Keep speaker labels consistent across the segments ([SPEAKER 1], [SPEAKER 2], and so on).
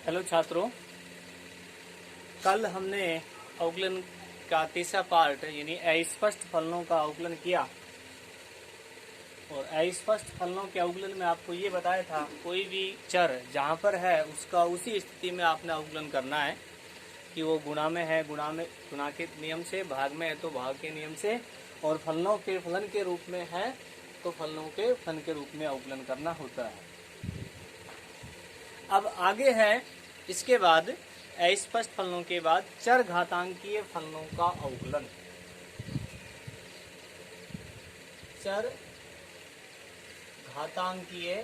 [SPEAKER 1] Hello छात्रों, कल हमने अवकलन का तीसरा पार्ट यानी अस्पष्ट फलनों का अवकलन किया। और अस्पष्ट फलनों के अवकलन में आपको ये बताया था कोई भी चर जहाँ पर है उसका उसी स्थिति में आपने अवकलन करना है कि वो गुणा में है गुणा के नियम से, भाग में है तो भाग के नियम से, और फलनों के फलन के रूप में है तो फलनों के फलन के रूप में अवकलन करना होता है। अब आगे है इसके बाद अस्पष्ट फलनों के बाद चर घातांकीय फलनों का अवकलन। चर घातांकीय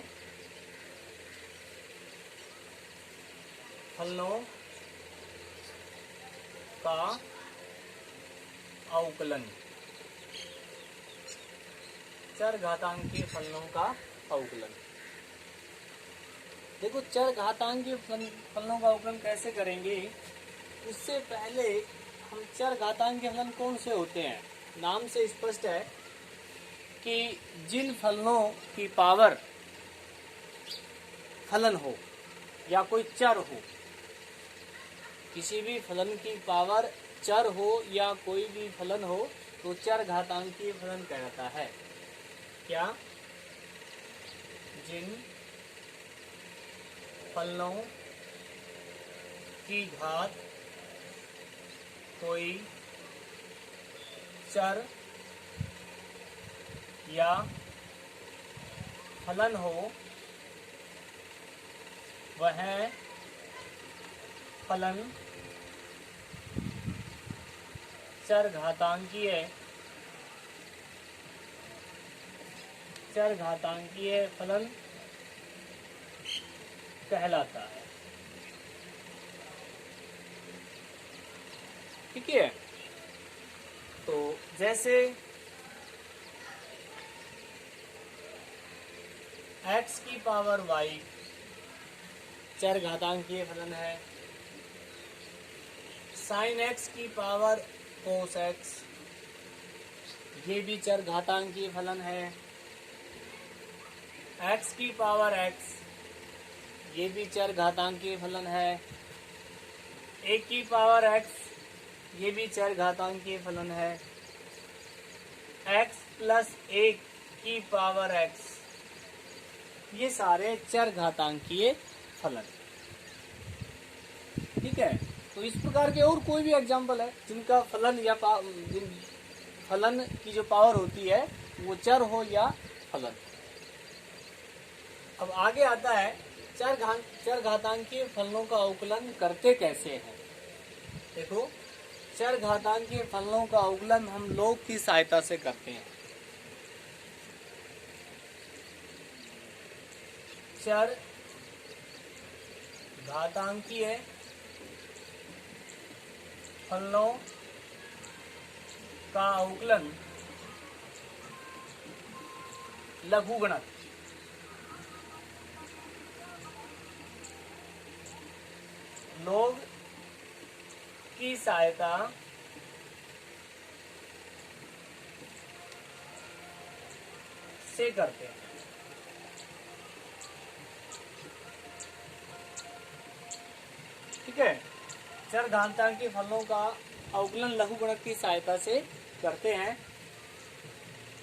[SPEAKER 1] फलनों का अवकलन। चर घातांकीय फलनों का अवकलन। देखो, चर घातांकीय फलनों का अवकलन कैसे करेंगे, उससे पहले हम चर घातांकीय फलन कौन से होते हैं। नाम से स्पष्ट है कि जिन फलनों की पावर फलन हो या कोई चर हो, किसी भी फलन की पावर चर हो या कोई भी फलन हो तो चर घातांकीय फलन कहलाता है। क्या? जिन फलनों की घात कोई चर या फलन हो वह फलन चर घातांकीय फलन कहलाता है। ठीक है, तो जैसे x की पावर y चर घातांकीय फलन है, sin x की पावर cos x ये भी चर घातांकीय फलन है, x की पावर x ये भी चर घातांकीय फलन है, a की पावर x ये भी चर घातांकीय फलन है, x प्लस 1 की पावर x ये सारे चर घातांकीय फलन। ठीक है, तो इस प्रकार के और कोई भी एग्जाम्पल है जिनका फलन या जिन फलन की जो पावर होती है वो चर हो या फलन। अब आगे आता है चर घातांकीय फलनों का अवकलन करते कैसे हैं। देखो, चर घातांकीय फलनों का अवकलन हम लोग की सहायता से करते हैं। चर घातांकीय फलनों का अवकलन लघुगणक लोग की सहायता से करते हैं। ठीक है, चर घातांकीय फलनों का अवकलन लघुगणक की सहायता से करते हैं।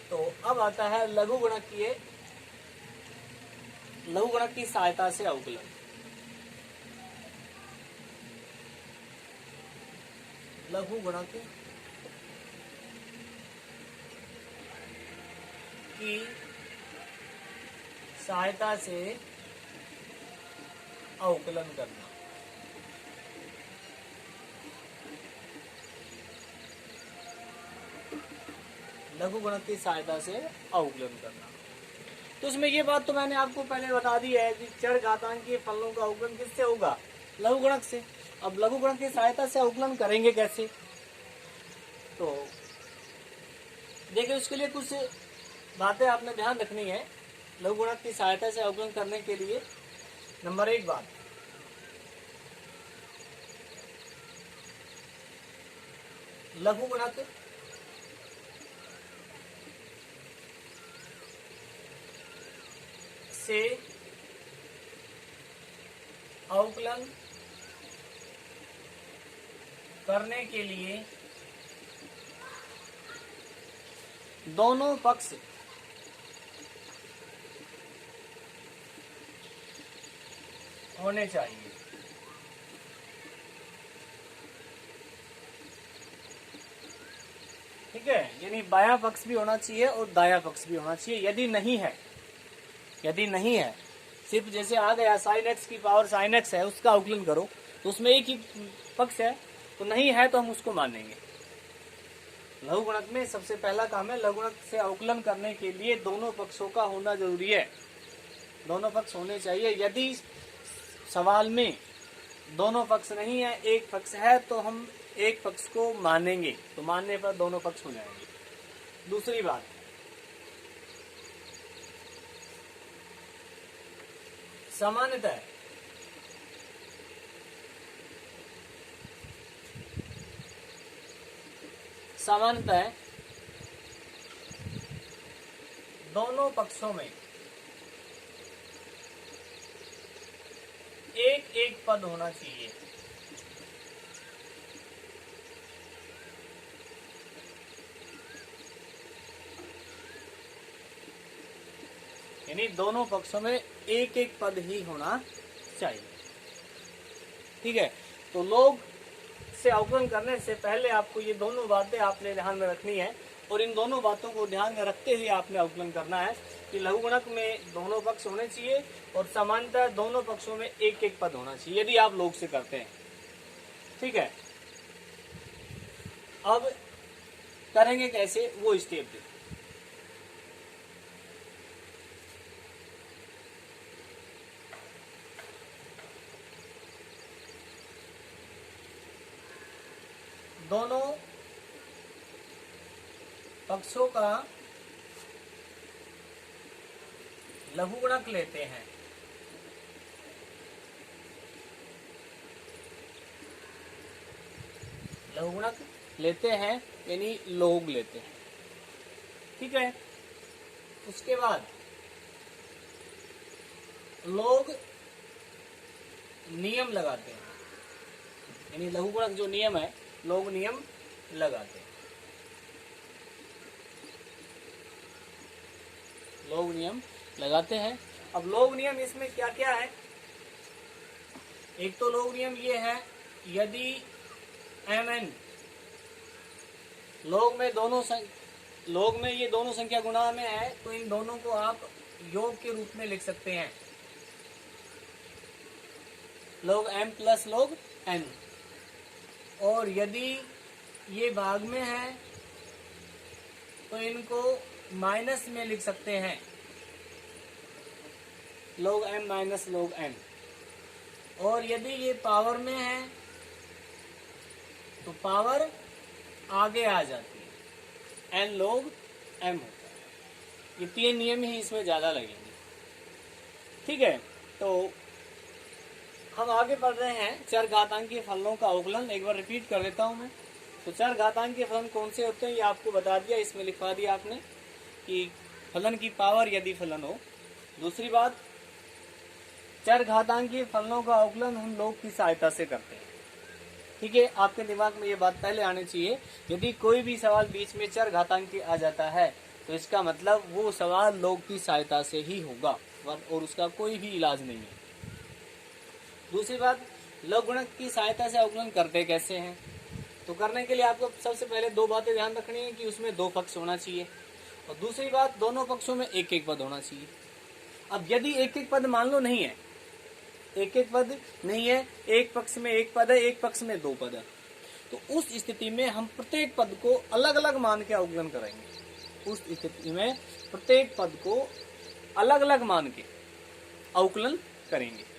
[SPEAKER 1] तो अब आता है लघुगणक की सहायता से अवकलन। लघुगणक की सहायता से अवकलन करना। लघुगणक की सहायता से अवकलन करना। तो इसमें ये बात तो मैंने आपको पहले बता दी है कि चर घातांकीय फलनों का अवकलन किससे होगा? लघुगणक से। अब लघुगणक की सहायता से अवकलन करेंगे कैसे? तो देखिए, उसके लिए कुछ बातें आपने ध्यान रखनी है। लघुगणक की सहायता से अवकलन करने के लिए नंबर 1 बात, लघुगणक से अवकलन करने के लिए दोनों पक्ष होने चाहिए। ठीक है, यानी बायां पक्ष भी होना चाहिए और दायां पक्ष भी होना चाहिए। यदि नहीं है सिर्फ जैसे आ गया sin x की पावर sin x है उसका अवकलन करो, तो उसमें एक ही पक्ष है, तो नहीं है तो हम उसको मानेंगे। लघुगणक में सबसे पहला काम है, लघुगणक से अवकलन करने के लिए दोनों पक्षों का होना जरूरी है, दोनों पक्ष होने चाहिए। यदि सवाल में दोनों पक्ष नहीं है, एक पक्ष है, तो हम एक पक्ष को मानेंगे, तो मानने पर दोनों पक्ष हो जाएंगे। दूसरी बात, सामान्यतः दोनों पक्षों में एक एक पद होना चाहिए। यानी दोनों पक्षों में एक एक पद ही होना चाहिए। ठीक है, तो लोग से अवकलन करने से पहले आपको ये दोनों बातें आपने ध्यान में रखनी है, और इन दोनों बातों को ध्यान में रखते हुए आपने अवकलन करना है कि लघुगणक में दोनों पक्ष होने चाहिए और समानतः दोनों पक्षों में एक एक पद होना चाहिए, यदि आप लोग से करते हैं। ठीक है, अब करेंगे कैसे वो स्टेप देखो। दोनों पक्षों का लघुगणक लेते हैं। लघुगणक लेते हैं यानी लघुग लेते हैं। ठीक है, उसके बाद लोग नियम लगाते हैं, यानी लघुगणक जो नियम है लोग नियम लगाते हैं। लोग नियम लगाते हैं। अब लोग नियम इसमें क्या क्या है? एक तो लोग नियम ये है, यदि mn लोग में ये दोनों संख्या गुणा में है, तो इन दोनों को आप योग के रूप में लिख सकते हैं, log m plus log n। और यदि ये भाग में है तो इनको माइनस में लिख सकते हैं, log m minus log n। और यदि ये पावर में है तो पावर आगे आ जाती है, n log m होता है। ये तीन नियम ही इसमें ज्यादा लगेंगे। ठीक है, तो हम आगे बढ़ रहे हैं। चरघातांकीय फलनों का अवकलन एक बार रिपीट कर देता हूं मैं। तो चरघातांकीय फलन कौन से होते हैं ये आपको बता दिया, इसमें लिखवा दिया आपने कि फलन की पावर यदि फलन हो। दूसरी बात, चरघातांकीय फलनों का अवकलन हम लोग की सहायता से करते हैं। ठीक है, आपके दिमाग में ये बात पहले आनी चाहिए। यदि कोई भी सवाल बीच में चरघातांकीय आ जाता है तो इसका मतलब वो सवाल लोग की सहायता से ही होगा और उसका कोई भी इलाज नहीं है। दूसरी बात, लघुगणक की सहायता से अवकलन करते कैसे हैं? तो करने के लिए आपको सबसे पहले दो बातें ध्यान रखनी है कि उसमें दो पक्ष होना चाहिए, और दूसरी बात दोनों पक्षों में एक एक पद होना चाहिए। अब यदि एक एक पद मान लो नहीं है, एक एक पद नहीं है, एक पक्ष में एक पद है, एक पक्ष में दो पद है, तो उस स्थिति में हम प्रत्येक पद को अलग अलग मान के अवकलन करेंगे। उस स्थिति में प्रत्येक पद को अलग अलग मान के अवकलन करेंगे।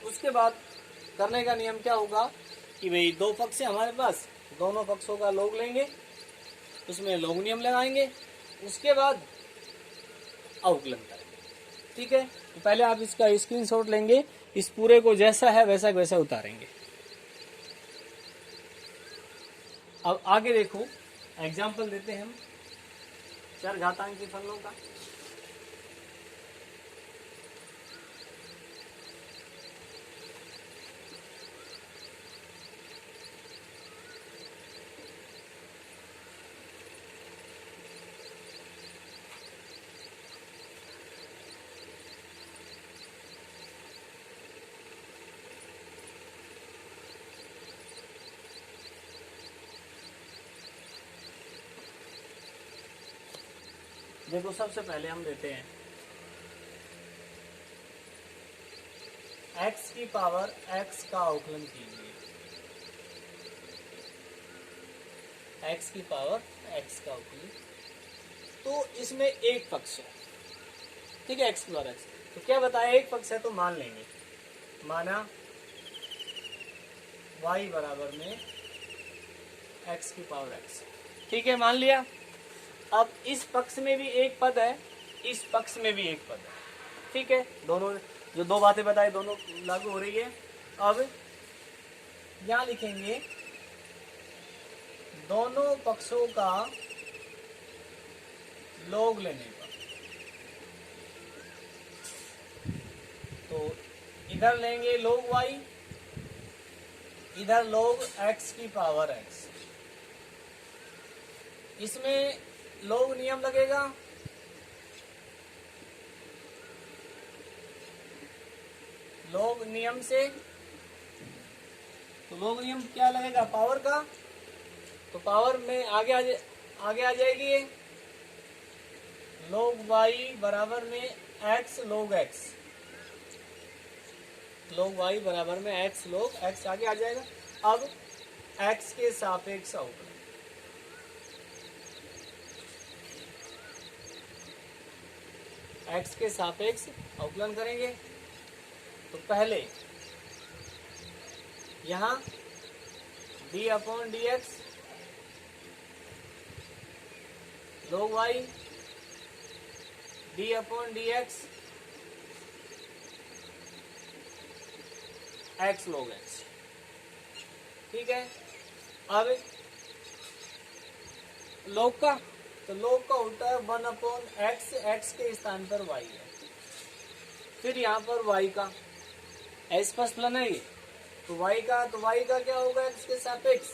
[SPEAKER 1] उसके बाद करने का नियम क्या होगा कि भाई दो पक्ष है हमारे पास, दोनों पक्षों का लॉग लेंगे, उसमें लॉग नियम लगाएंगे, उसके बाद अवकलन करेंगे। ठीक है, तो पहले आप इसका स्क्रीनशॉट लेंगे, इस पूरे को जैसा है वैसा वैसा उतारेंगे। अब आगे देखो, एग्जाम्पल देते हैं हम चरघातांकीय फलनों का। देखो सबसे पहले हम देते हैं x की पावर x का अवकलन कीजिए। x की पावर x का अवकलन, तो इसमें एक पक्ष है, ठीक है, x की पावर x। तो क्या बताया, एक पक्ष है तो मान लेंगे, माना y बराबर में x की पावर x, ठीक है, मान लिया। अब इस पक्ष में भी एक पद है, इस पक्ष में भी एक पद है, ठीक है, दोनों जो दो बातें बताई दोनों लागू हो रही है। अब यहां लिखेंगे दोनों पक्षों का लॉग लेने पर, तो इधर लेंगे log y, इधर log x की पावर x। इसमें log नियम लगेगा, log नियम से, तो log नियम क्या लगेगा, पावर का, तो पावर में आगे आ जाएगी ये log y बराबर में x log x, log y बराबर में x log x आगे आ जाएगा। अब x के सापेक्ष अवकलन, x के सापेक्ष अवकलन करेंगे, तो पहले यहां d upon D x log y, d upon D x x log x, ठीक है। अब log का, तो log का उल्टा है 1 अपॉन x, x के स्थान पर y है, फिर यहाँ पर y का स्पष्ट फलन है ये, तो y का क्या होगा, x के सापेक्ष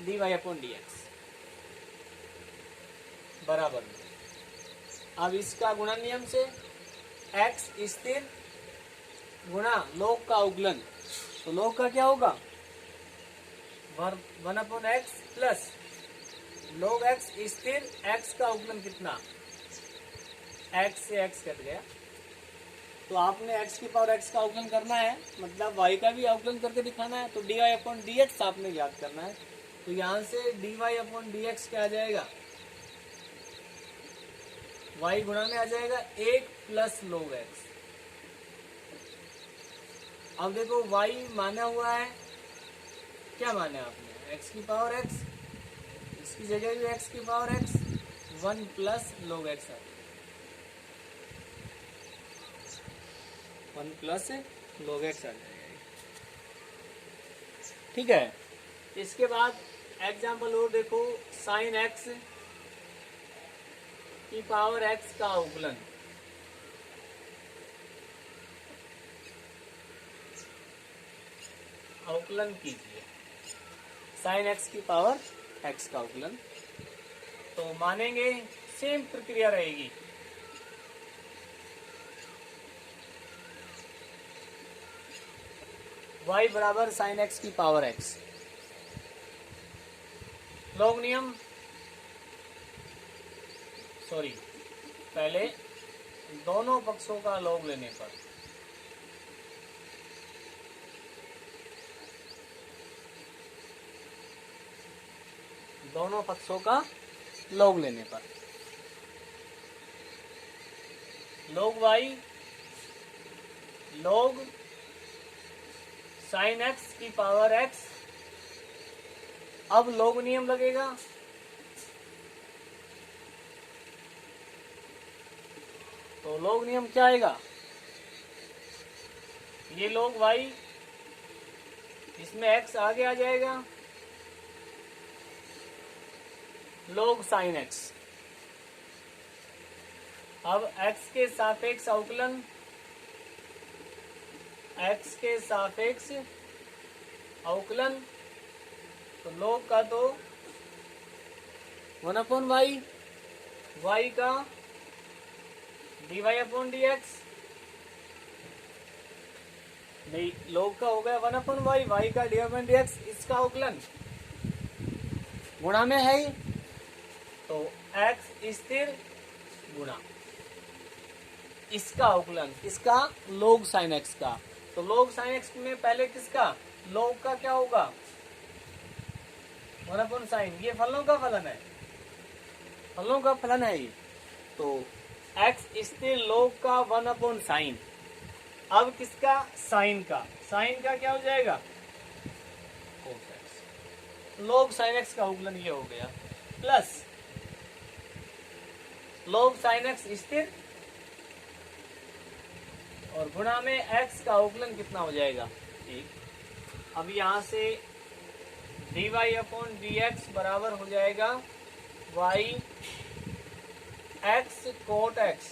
[SPEAKER 1] dy अपॉन dx बराबर में। अब इसका गुणा नियम से x स्थिर गुणा log का अवकलन, तो log का क्या होगा 1 upon x plus log x स्थिर, x का अवकलन कितना, x से x कट गया, तो आपने x की पावर x का अवकलन करना है, मतलब y का भी अवकलन करके दिखाना है, तो dy अपॉन dx आपने याद करना है। तो यहां से dy अपॉन dx क्या आ जाएगा, y गुणा में आ जाएगा 1 प्लस log x। अब देखो y माना हुआ है, क्या माना आपने, x की पावर x, इसकी जगह भी x की power x, 1 plus log x है, 1 प्लस log x आ जाएगा, ठीक है। इसके बाद एग्जाम्पल और देखो, साइन x की पावर x का अवकलन, अवकलन कीजिए साइन x की पावर x का अवकलन, तो मानेंगे सेम प्रक्रिया रहेगी, y बराबर साइन x की पावर x, log नियम, सॉरी पहले दोनों पक्षों का log लेने पर, दोनों पक्षों का log लेने पर, log y log sine x की पावर x, अब log नियम लगेगा, तो log नियम क्या आएगा, ये log y, इसमें x आगे आ जाएगा, log साइन x। अब x के सापेक्ष अवकलन, x के सापेक्ष अवकलन, तो log का तो 1 अपॉन y, y का dy अपॉन dx, नहीं log का हो गया 1 अपॉन y, y का dy अपॉन dx, इसका अवकलन गुणा में है ही, तो एक्स स्थिर गुणा इसका अवकलन, किसका? log sin x का। तो log sin x में पहले किसका? log का क्या होगा? 1/sin। ये फलनों का फलन है, फलनों का फलन है ये। तो x स्थिर log का 1/sin। अब किसका? sin का। sin का क्या हो जाएगा? cos x। log sin x का अवकलन ये हो गया, प्लस log sin x स्थिर और गुणा में x का अवकलन कितना हो जाएगा? 1। अब यहां से dy/dx बराबर हो जाएगा y x cot x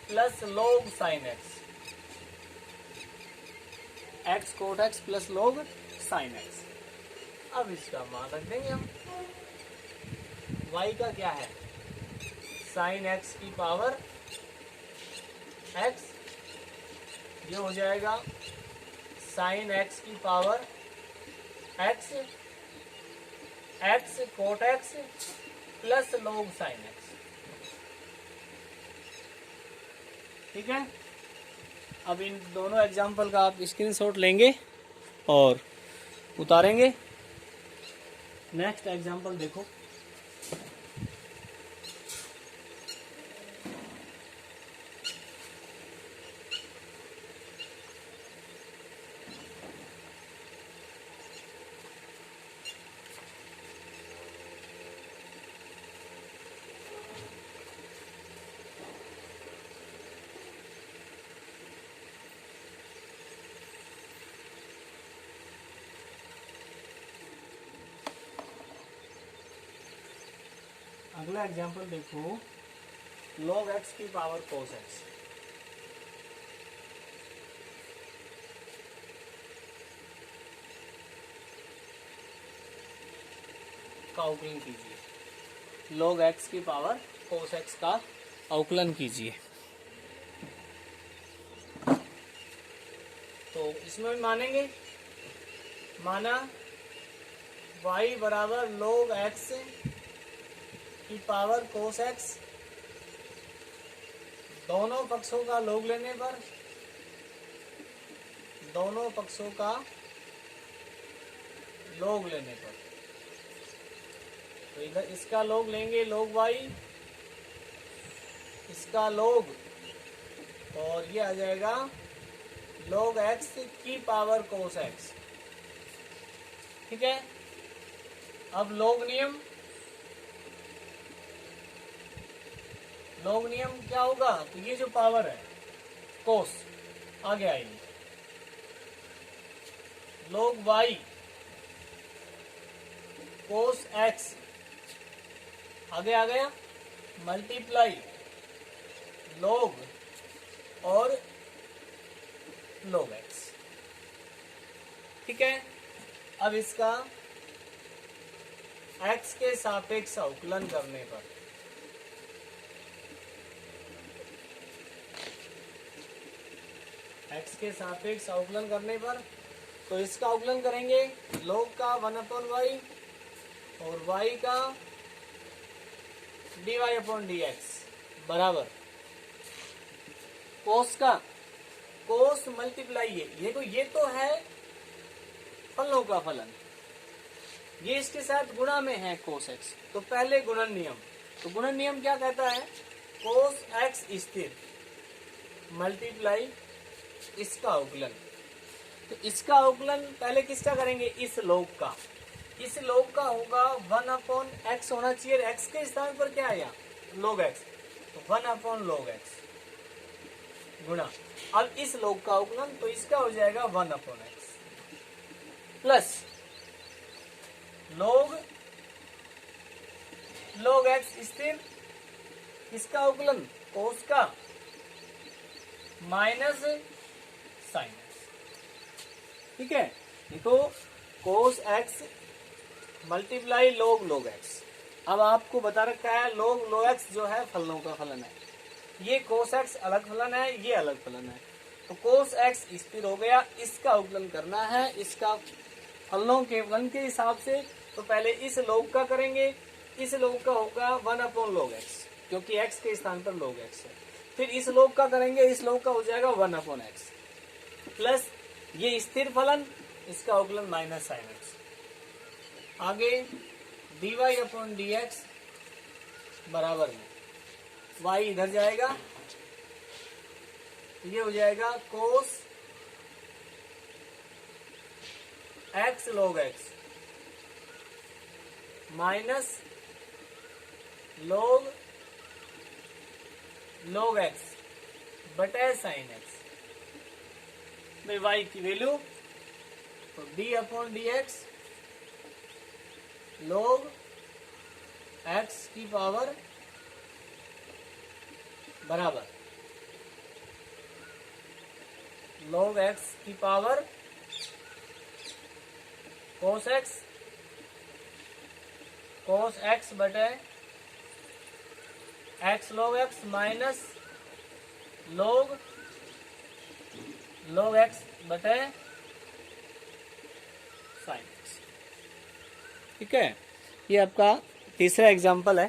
[SPEAKER 1] plus log sin x, x cot x plus log sin x। अब इसका मान रख देंगे हम। y का क्या है? sin x की पावर x, ये हो जाएगा sin x की power x, x cot x plus log sin x। ठीक है। अब इन दोनों एग्जाम्पल का आप स्क्रीनशॉट लेंगे और उतारेंगे। नेक्स्ट एग्जाम्पल देखो। अगला एग्जाम्पल देखो, log x की पावर cos x। का अवकलन कीजिए। log x की पावर cos x का अवकलन कीजिए। तो इसमें भी मानेंगे, माना y बराबर log x की पावर cos x, दोनों पक्षों का log लेने पर, दोनों पक्षों का log लेने पर, तो इधर इसका log लेंगे log y, इसका log, और ये आ जाएगा log x की पावर cos x। ठीक है। अब log नियम, log नियम क्या होगा? तो ये जो पावर है cos आगे आएगी, log y cos x आगे आ गया, मल्टीप्लाई log और log x। ठीक है। अब इसका x के सापेक्ष अवकलन करने पर, x के सापेक्ष अवकलन करने पर, तो इसका अवकलन करेंगे log का 1/y और y का dy/dx बराबर cos का cos मल्टीप्लाई ये तो है फलनों का फलन, ये इसके साथ गुणा में है cos x। तो पहले गुणन नियम, तो गुणन नियम क्या कहता है? cos x स्थिर मल्टीप्लाई इसका अवकलन। तो इसका अवकलन पहले किसका करेंगे? इस log का। इस log का होगा 1/x होना चाहिए, x के स्थान पर क्या आया? log x, तो 1/log x गुणा, अब इस log का अवकलन, तो इसका हो जाएगा 1/x प्लस log x स्थिर, इसका अवकलन cos का माइनस sin x। ठीक है। देखो cos x multiply log x। अब आपको बता रखा है log x जो है फलनों का फलन है, ये cos x अलग फलन है, ये अलग फलन है। तो cos x स्थिर हो गया, इसका अवकलन करना है इसका फलनों के फलन के हिसाब से। तो पहले इस log का करेंगे, इस लोग का होगा 1/log x, क्योंकि x के स्थान पर log x है। फिर इस लोग का करेंगे, इस लोग का हो जाएगा 1/x प्लस ये स्थिर फलन, इसका अवकलन माइनस sin x। आगे dy/dx बराबर में y इधर जाएगा, ये हो जाएगा cos x log x minus log x बटे sin x में y की वैल्यू, तो d/dx log x की पावर बराबर log x की पावर cos x बटे x log x minus log x बटे sin x। ठीक है, ये आपका तीसरा एग्जाम्पल है।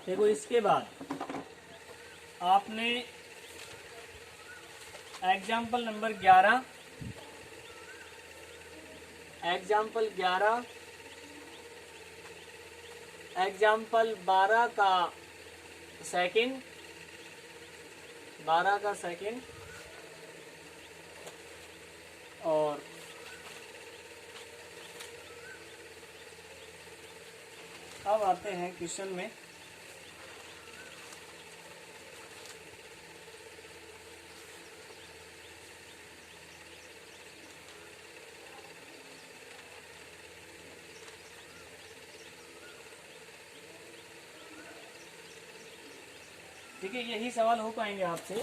[SPEAKER 1] देखो इसके बाद आपने एग्जाम्पल नंबर 11, एग्जाम्पल 12 का सेकंड, और अब आते हैं क्वेश्चन में। ठीक है, यही सवाल हो पाएंगे आपसे।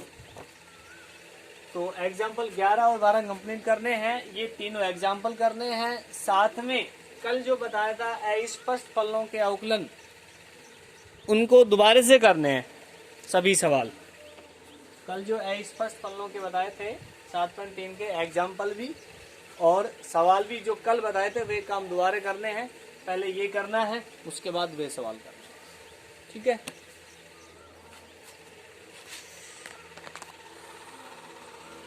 [SPEAKER 1] तो एग्जाम्पल 11 और 12 कंप्लीट करने हैं, ये तीनों एग्जाम्पल करने हैं। साथ में कल जो बताया था अस्पष्ट फलनों के अवकलन, उनको दोबारा से करने हैं सभी सवाल। कल जो अस्पष्ट फलनों के बताए थे 7.3 के एग्जाम्पल भी और सवाल भी जो कल बताए थे, वे काम दोबारा करने हैं। पहले ये करना है, उसके बाद वे सवाल करना है। ठीक है।